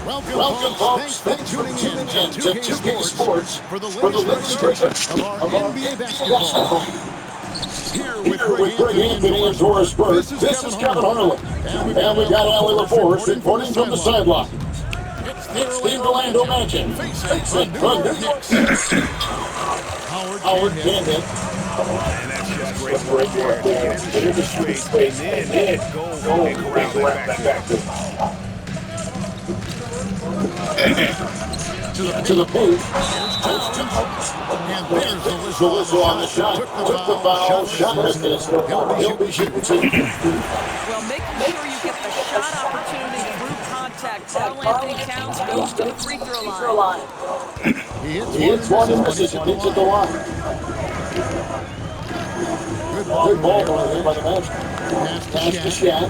Welcome, folks. Thanks for tuning in to 2K Sports for the latest presentation of our NBA basketball. Here with Greg Anthony and Doris Burke, this is Kevin Harlan. And we've got Allie LaForce reporting from the sideline. It's the Orlando Magic facing the York Knicks. Howard can't hit. And that's just great work there to get into the space and then go and corral that back to the paint. And there's the whistle on the shot. Took the foul. Shot missed. He'll be shooting two. Well, making sure you get the shot opportunity through contact. Karl-Anthony Towns goes to the free throw line. He hits one and misses it. Hits at the line. Good ball by the Magic. Pass to Shaq.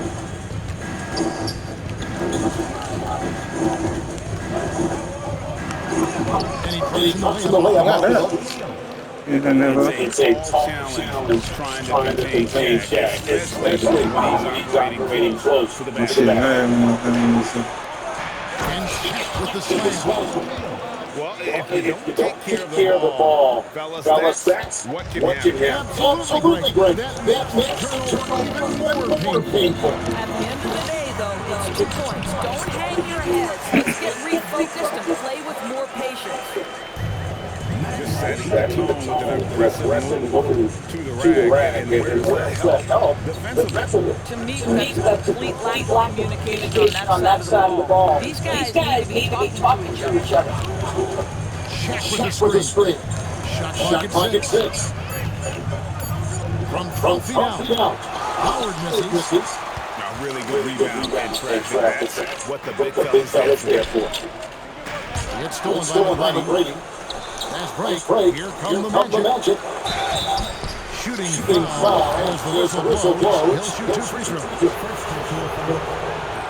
And he drops the layup out there. It's a tall challenge trying to contain Shaq, especially when he's operating close to the basket. And Shaq with the slam. Well, if you don't take care of the ball, fellas, that's what can happen. Absolutely great. That makes turnover even more painful. At the end of the day, though, it's 2 points. Don't hang your heads. Let's get refocused and play with more patience. Just setting the tone with an aggressive move to the rag, and where's that help defensively? To me, that's complete lack of communication on that side of the ball. These guys need to be talking to each other. Shaq with the screen. Shot clock at 6. From 12 feet out. Howard misses. A really good rebound and traffic. That's what the big fella's there for. It's stolen by McGrady. That's break. Here come the Magic. Shooting foul as the whistle blows. He'll shoot 2 free throws.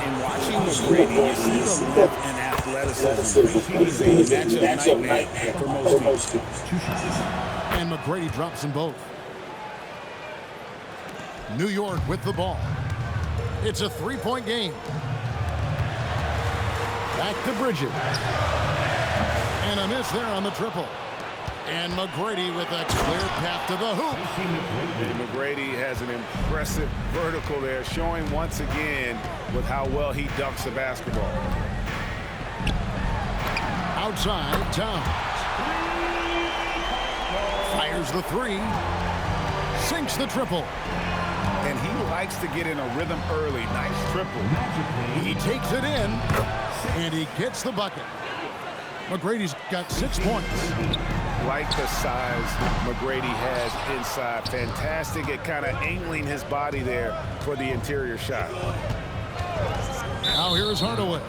In watching McGrady, you see the lift and athleticism. He's a matchup nightmare for most teams. And McGrady drops them both. New York with the ball. It's a 3-point game. Back to Bridges. And a miss there on the triple. And McGrady with a clear path to the hoop. McGrady has an impressive vertical there, showing once again with how well he dunks the basketball. Outside, Towns. Fires the 3. Sinks the triple. And he likes to get in a rhythm early. Nice triple. He takes it in, and he gets the bucket. McGrady's got 6 points. Like the size McGrady has inside. Fantastic at kind of angling his body there for the interior shot. Now here's Hardaway.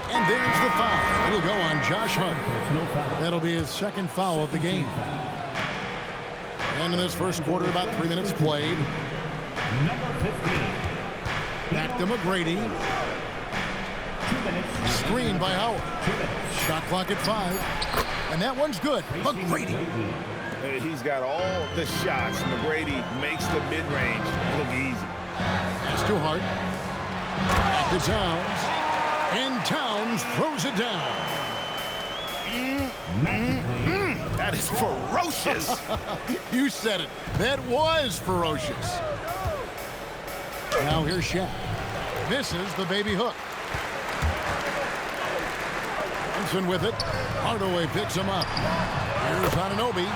And there's the foul. It'll go on Josh Hart. That'll be his 2nd foul of the game. And in this first quarter, about 3 minutes played. Back to McGrady. Screen by Howard. Shot clock at 5. And that one's good. McGrady. He's got all the shots. McGrady makes the mid-range look easy. That's to Hart. Back to Towns. And Towns throws it down. That is ferocious. You said it. That was ferocious. Now here's Shaq. Misses the baby hook. Johnson with it. Hardaway picks him up. Here's Anunoby.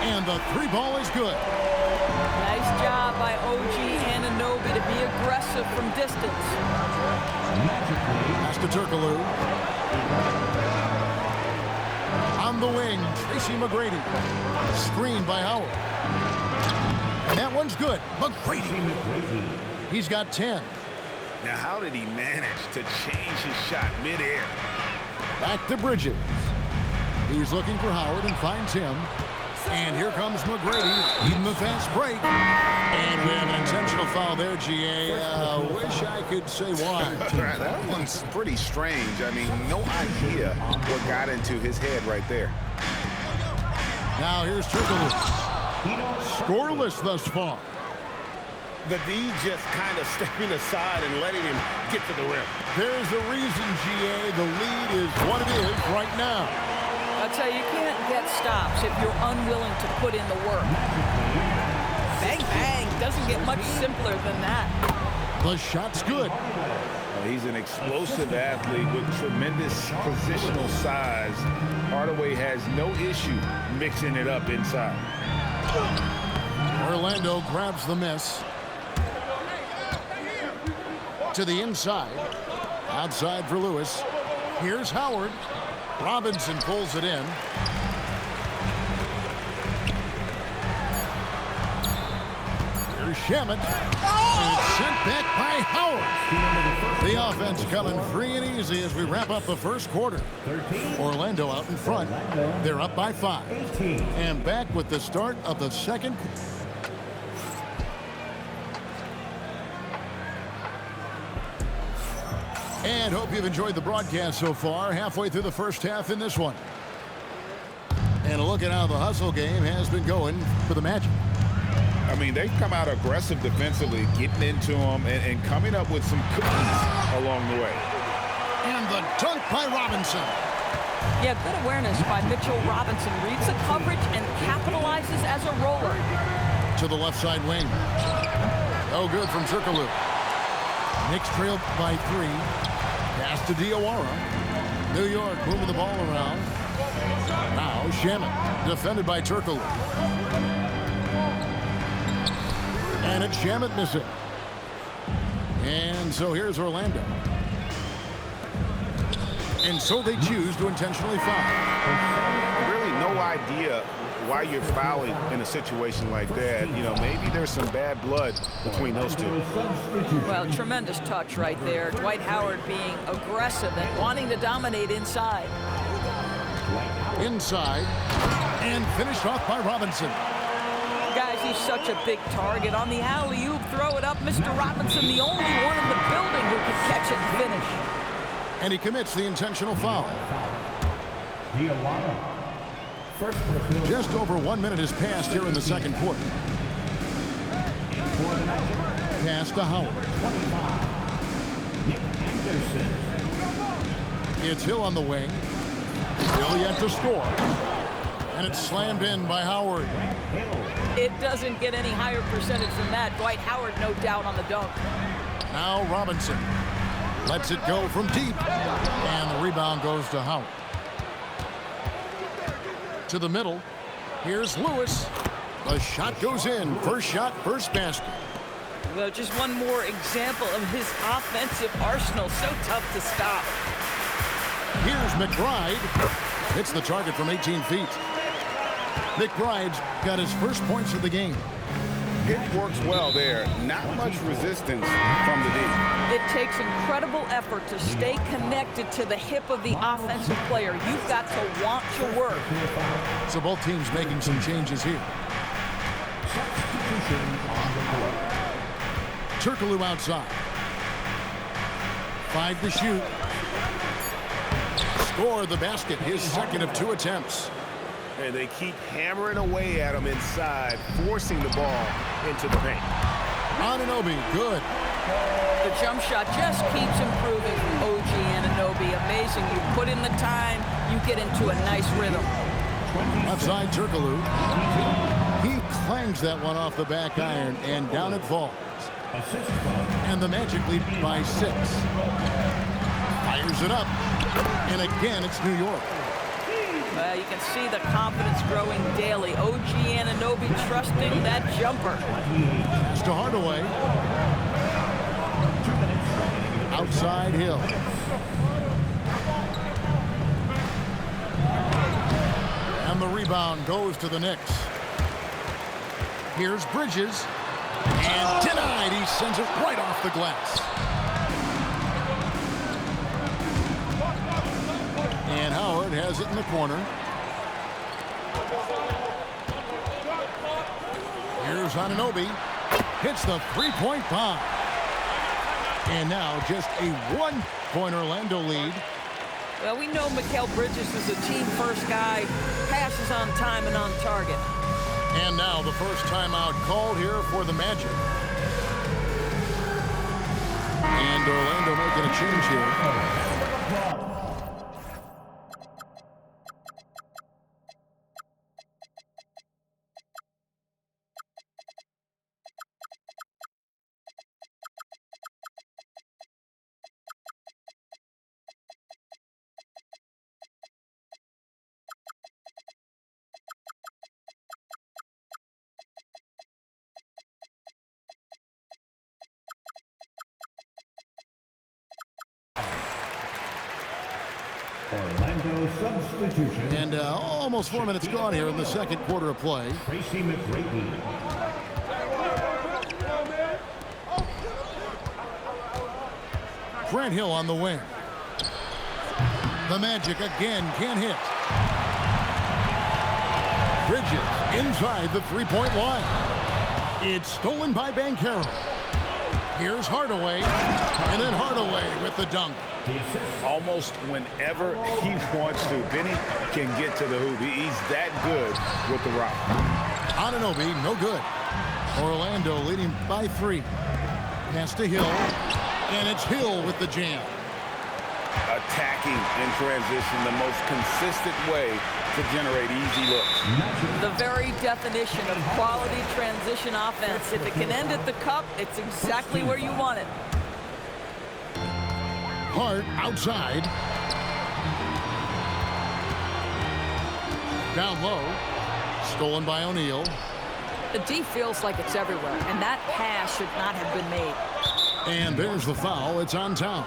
And the 3 ball is good. Nice job by OG Anunoby to be aggressive from distance. Pass to Turkoglu. On the wing, Tracy McGrady. Screened by Howard. And that one's good. McGrady. He's got 10. Now, how did he manage to change his shot midair? Back to Bridges. He's looking for Howard and finds him. And here comes McGrady leading the fast break. And we have an intentional foul there, GA. Wish I could say why. That one's pretty strange. I mean, no idea what got into his head right there. Now here's Turkoglu. Scoreless thus far. The D just kind of stepping aside and letting him get to the rim. There's a reason, GA. The lead is what it is right now. I'll tell you, you can't get stops if you're unwilling to put in the work. Bang, bang. Doesn't get much simpler than that. The shot's good. He's an explosive athlete with tremendous positional size. Hardaway has no issue mixing it up inside. Orlando grabs the miss. To the inside. Outside for Lewis. Here's Howard. Robinson pulls it in. Here's Shamet. And it's sent back by Howard. The offense coming free and easy as we wrap up the first quarter. Orlando out in front. They're up by 5. And back with the start of the second quarter. And hope you've enjoyed the broadcast so far. Halfway through the first half in this one. And a look at how the hustle game has been going for the Magic. I mean, they've come out aggressive defensively, getting into them and coming up with some cookies along the way. And the dunk by Robinson. Yeah, good awareness by Mitchell Robinson. Reads the coverage and capitalizes as a roller. To the left side wing. Oh, good from Turkoglu. Knicks trailed by 3. Pass to Diawara. New York moving the ball around. Now Shamet, defended by Turkoglu. And it's Shamet missing. And so here's Orlando. And so they choose to intentionally foul. Really no idea why you're fouling in a situation like that. You know, maybe there's some bad blood between those two. Well, tremendous touch right there. Dwight Howard being aggressive and wanting to dominate inside. Inside. And finished off by Robinson. Guys, he's such a big target. On the alley-oop, throw it up. Mr. Robinson, the only one in the building who can catch it and finish. And he commits the intentional foul. Just over 1 minute has passed here in the second quarter. Pass to Howard. It's Hill on the wing. Hill yet to score. And it's slammed in by Howard. It doesn't get any higher percentage than that. Dwight Howard, no doubt, on the dunk. Now Robinson lets it go from deep. And the rebound goes to Howard. To the middle. Here's Lewis. The shot goes in. First shot, first basket. Well, just one more example of his offensive arsenal. So tough to stop. Here's McBride. Hits the target from 18 feet. McBride's got his first points of the game. It works well there. Not much resistance from the D. It takes incredible effort to stay connected to the hip of the offensive player. You've got to want to work. So both teams making some changes here. Turkoglu outside. 5 to shoot. Score the basket, his second of 2 attempts. And they keep hammering away at him inside, forcing the ball into the paint. Anunoby, good. The jump shot just keeps improving from OG Anunoby. Amazing. You put in the time, you get into a nice rhythm. Left side, Turkoglu. He clangs that one off the back iron, and down it falls. And the Magic lead by 6. Fires it up. And again, it's New York. Well, you can see the confidence growing daily. OG Anunoby trusting that jumper. Pass to Hardaway. Outside Hill. And the rebound goes to the Knicks. Here's Bridges. And denied. He sends it right off the glass. And Howard has it in the corner. Here's Anunoby. Hits the three-point bomb. And now just a 1-point Orlando lead. Well, we know Mikal Bridges is a team-first guy. Passes on time and on target. And now the first timeout called here for the Magic. change here. Orlando substitution. And almost 4 minutes gone here in the second quarter of play. Tracy McGrady. Grant Hill on the wing. The Magic again can't hit. Bridges inside the three-point line. It's stolen by Banchero. Here's Hardaway. And then Hardaway with the dunk. Almost whenever he wants to, Benny can get to the hoop. He's that good with the rock. Anunoby, no good. Orlando leading by 3. Pass to Hill. And it's Hill with the jam. Attacking in transition, the most consistent way to generate easy looks. The very definition of quality transition offense. If it can end at the cup, it's exactly where you want it. Hart outside. Down low. Stolen by O'Neal. The D feels like it's everywhere, and that pass should not have been made. And there's the foul. It's on Towns.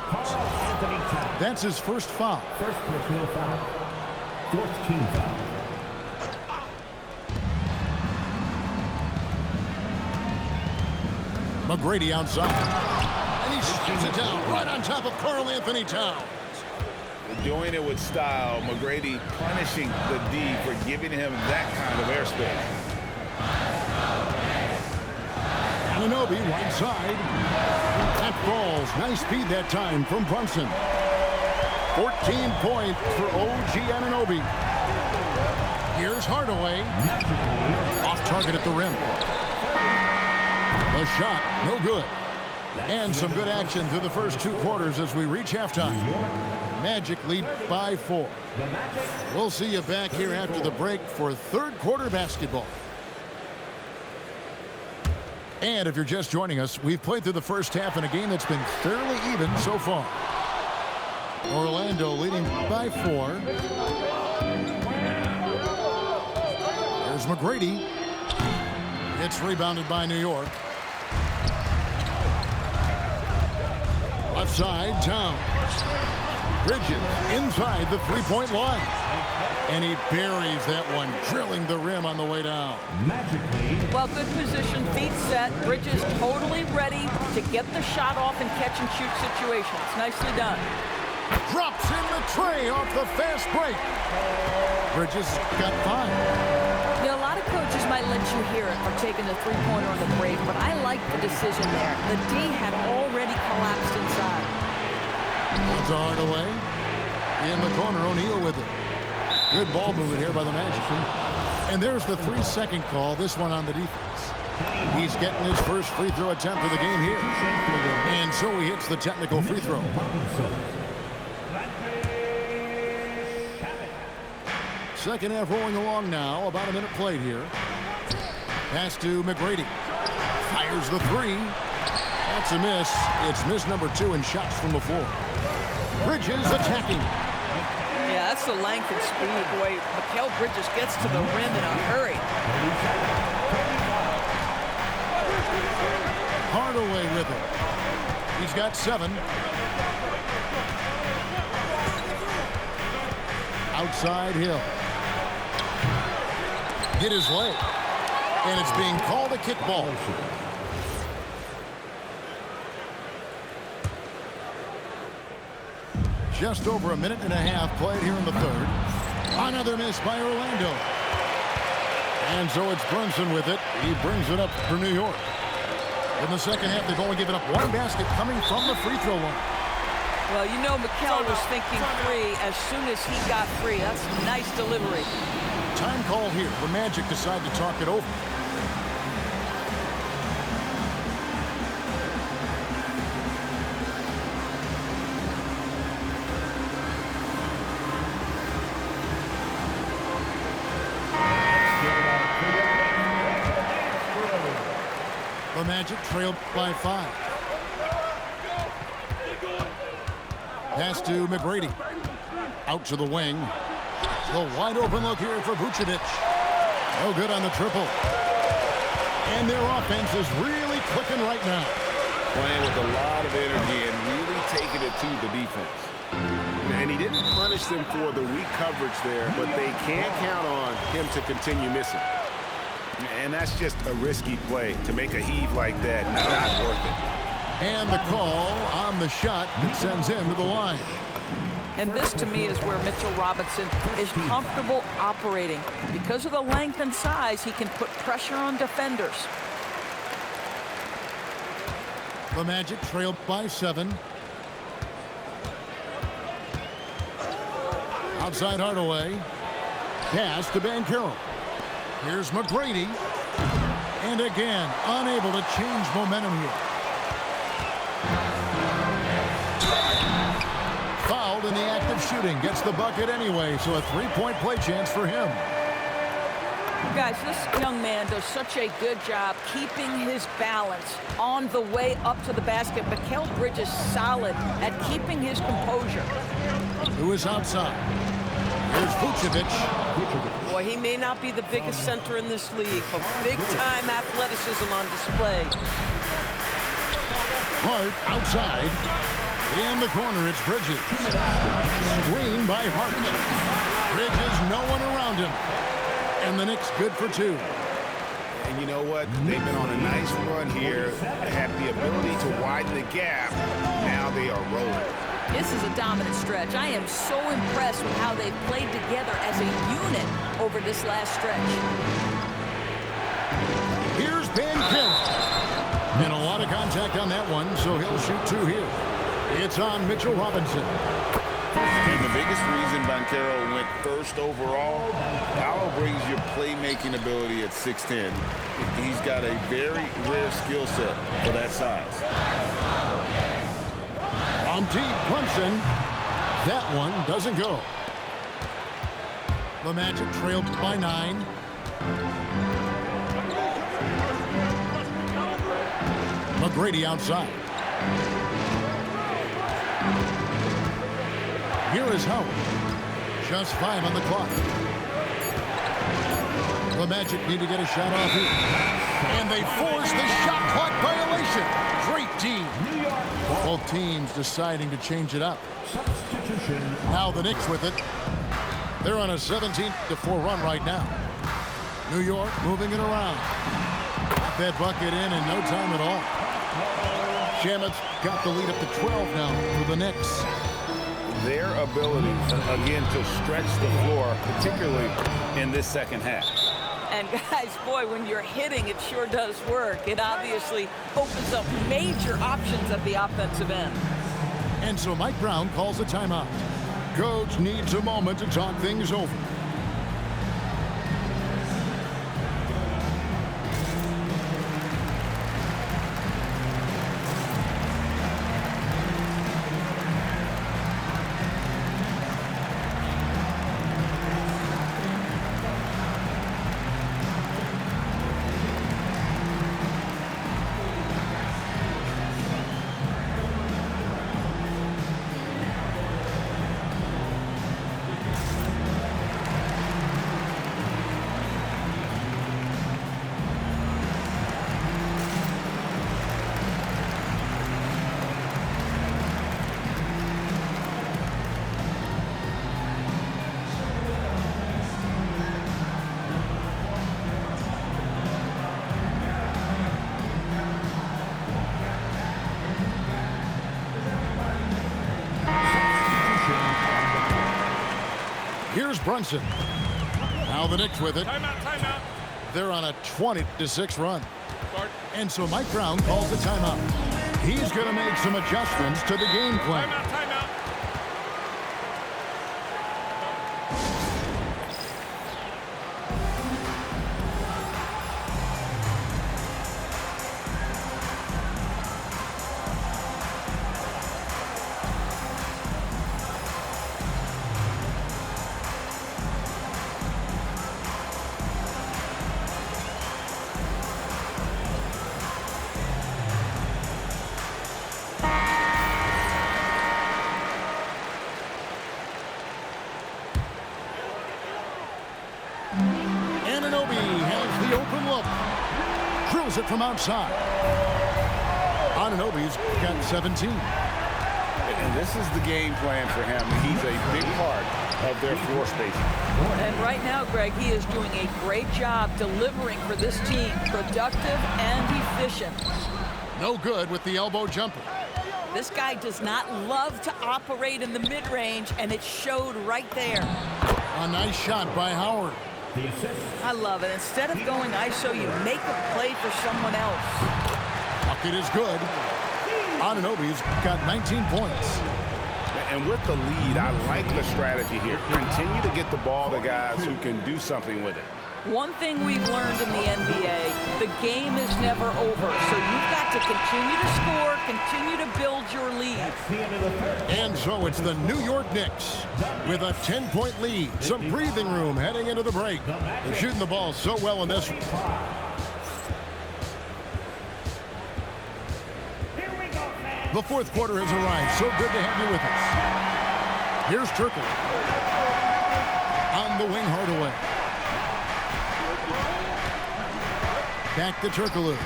That's his first foul. First personal foul. Fourth team foul. McGrady outside. And he shoots it down right on top of Karl Anthony Towns. Doing it with style. McGrady punishing the D for giving him that kind of airspace. Anunoby right side. That falls. Nice speed that time from Brunson. 14 points for OG Anunoby. Here's Hardaway. Off target at the rim. The shot, no good. And some good action through the first 2 quarters as we reach halftime. Magic lead by 4. We'll see you back here after the break for third quarter basketball. And if you're just joining us, we've played through the first half in a game that's been fairly even so far. Orlando leading by 4. There's McGrady. It's rebounded by New York. Left side, Towns. Bridges inside the three-point line. And he buries that one, drilling the rim on the way down. Well, good position, feet set. Bridges totally ready to get the shot off in catch-and-shoot situations. Nicely done. Drops in the tray off the fast break. Bridges got 5. Now, a lot of coaches might let you hear it for taking the three-pointer on the break, but I like the decision there. The D had already collapsed inside. It's Hardaway. In the corner, O'Neal with it. Good ball movement here by the Magic. And there's the 3-second call, this one on the defense. He's getting his first free throw attempt of the game here. And so he hits the technical free throw. Second half rolling along now. About a minute played here. Pass to McGrady. Fires the 3. That's a miss. It's miss number 2 in shots from the floor. Bridges attacking. Yeah, that's the length and speed. Boy, Mikal Bridges gets to the rim in a hurry. Hardaway with it. He's got 7. Outside Hill. Hit his leg. And it's being called a kickball. Just over a minute and a half played here in the third. Another miss by Orlando. And so it's Brunson with it. He brings it up for New York. In the second half, they've only given up 1 basket coming from the free throw line. Well, you know Mikal was thinking 3 as soon as he got free. That's a nice delivery. Time call here. The Magic decide to talk it over. Magic trailed by 5. Pass to McGrady. Out to the wing. The wide open look here for Vucevic. No good on the triple. And their offense is really clicking right now. Playing with a lot of energy and really taking it to the defense. And he didn't punish them for the weak coverage there, but they can't count on him to continue missing. And that's just a risky play. To make a heave like that, not worth it. And the call on the shot that sends him to the line. And this, to me, is where Mitchell Robinson is comfortable operating. Because of the length and size, he can put pressure on defenders. The Magic trailed by 7. Outside Hardaway. Pass to Banchero. Here's McGrady. And again, unable to change momentum here. Fouled in the act of shooting. Gets the bucket anyway, so a 3-point play chance for him. Guys, this young man does such a good job keeping his balance on the way up to the basket. Mikal Bridges solid at keeping his composure. Who is outside? Here's Vucevic. Boy, he may not be the biggest center in this league, but big-time athleticism on display. Hart outside. In the corner, it's Bridges. Screen by Hart. Bridges, no one around him. And the Knicks good for 2. And you know what? They've been on a nice run here. They have the ability to widen the gap. Now they are rolling. This is a dominant stretch. I am so impressed with how they've played together as a unit over this last stretch. Here's Banchero. And a lot of contact on that one, so he'll shoot 2 here. It's on Mitchell Robinson. And the biggest reason Banchero went first overall, Paolo brings your playmaking ability at 6'10". He's got a very rare skill set for that size. On deep, Brunson. That one doesn't go. The Magic trailed by 9. McGrady outside. Here is Howard. Just 5 on the clock. The Magic need to get a shot off here. And they force the shot clock violation. Great team. Both teams deciding to change it up. Now the Knicks with it. They're on a 17-4 run right now. New York moving it around. That bucket in no time at all. Shamit's got the lead up to 12 now for the Knicks. Their ability, again, to stretch the floor, particularly in this second half. And guys, boy, when you're hitting, it sure does work. It obviously opens up major options at the offensive end. And so Mike Brown calls a timeout. Coach needs a moment to talk things over. Here's Brunson. Now the Knicks with it. Timeout. They're on a 20-6 run. And so Mike Brown calls a timeout. He's going to make some adjustments to the game plan. Timeout. look. Drills it from outside. Anunoby's got 17. And this is the game plan for him. He's a big part of their floor spacing. And right now, Greg, he is doing a great job delivering for this team. Productive and efficient. No good with the elbow jumper. This guy does not love to operate in the mid-range, and it showed right there. A nice shot by Howard. I love it. Instead of going ISO, you make a play for someone else. Bucket is good. Anunoby's got 19 points. And with the lead, I like the strategy here. Continue to get the ball to guys who can do something with it. One thing we've learned in the NBA, the game is never over. So you've got to continue to score, continue to build your lead. And so it's the New York Knicks with a 10-point lead. Some breathing room heading into the break. They're shooting the ball so well in this one. The fourth quarter has arrived. So good to have you with us. Here's Turkle. On the wing, Hardaway. Back to Turkoglu.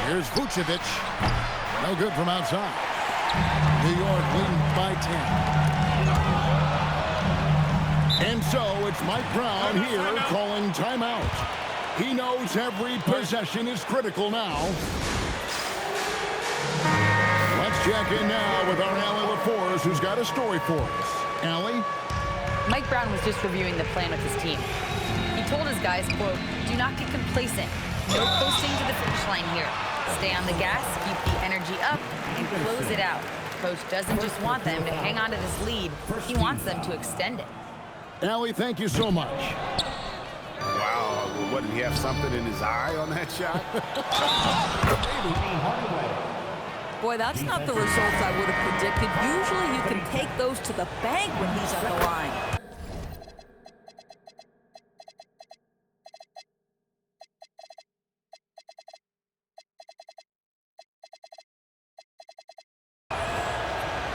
Here's Vucevic. No good from outside. New York leading by 10. And so it's Mike Brown here calling timeout. He knows every possession is critical now. Let's check in now with our Allie LaForce, who's got a story for us. Allie? Mike Brown was just reviewing the plan with his team. He told his guys, quote, "Do not get complacent. No coasting to the finish line here. Stay on the gas, keep the energy up, and close it out." Coach doesn't just want them to hang on to this lead. He wants them to extend it. Allie, thank you so much. Wow, what, did he have something in his eye on that shot? Boy, that's not the results I would have predicted. Usually you can take those to the bank when he's on the line.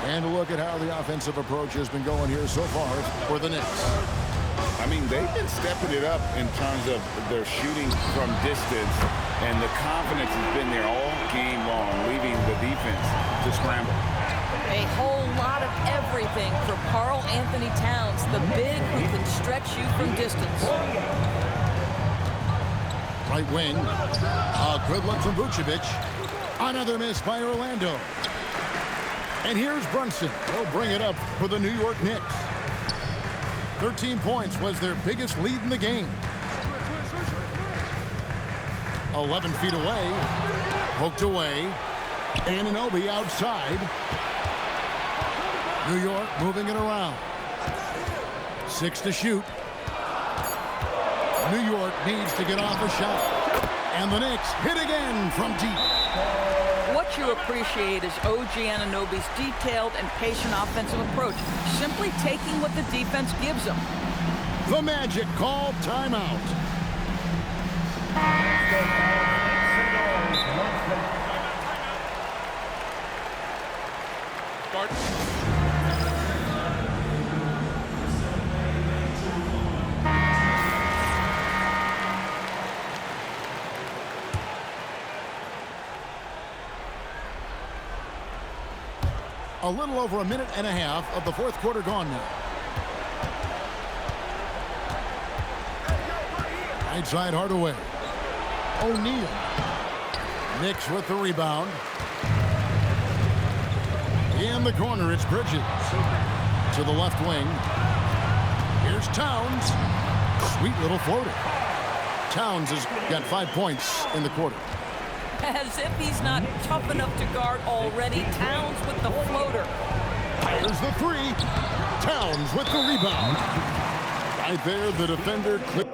And a look at how the offensive approach has been going here so far for the Knicks. I mean, they've been stepping it up in terms of their shooting from distance, and the confidence has been there all game long, leaving the defense to scramble. A whole lot of everything for Karl Anthony Towns, the big who can stretch you from distance. Right wing. A good look from Vucevic. Another miss by Orlando. And here's Brunson. They'll bring it up for the New York Knicks. 13 points was their biggest lead in the game. 11 feet away. Poked away. Anunoby outside. New York moving it around. 6 to shoot. New York needs to get off a shot. And the Knicks hit again from deep. What you appreciate is OG Anunoby's detailed and patient offensive approach, simply taking what the defense gives him. The Magic called timeout. A little over a minute and a half of the fourth quarter gone now. Right side Hardaway. O'Neal. Knicks with the rebound. In the corner, it's Bridges. To the left wing. Here's Towns. Sweet little floater. Towns has got 5 points in the quarter. As if he's not tough enough to guard already. Towns with the floater. There's the three. Towns with the rebound. Right there, the defender clipped.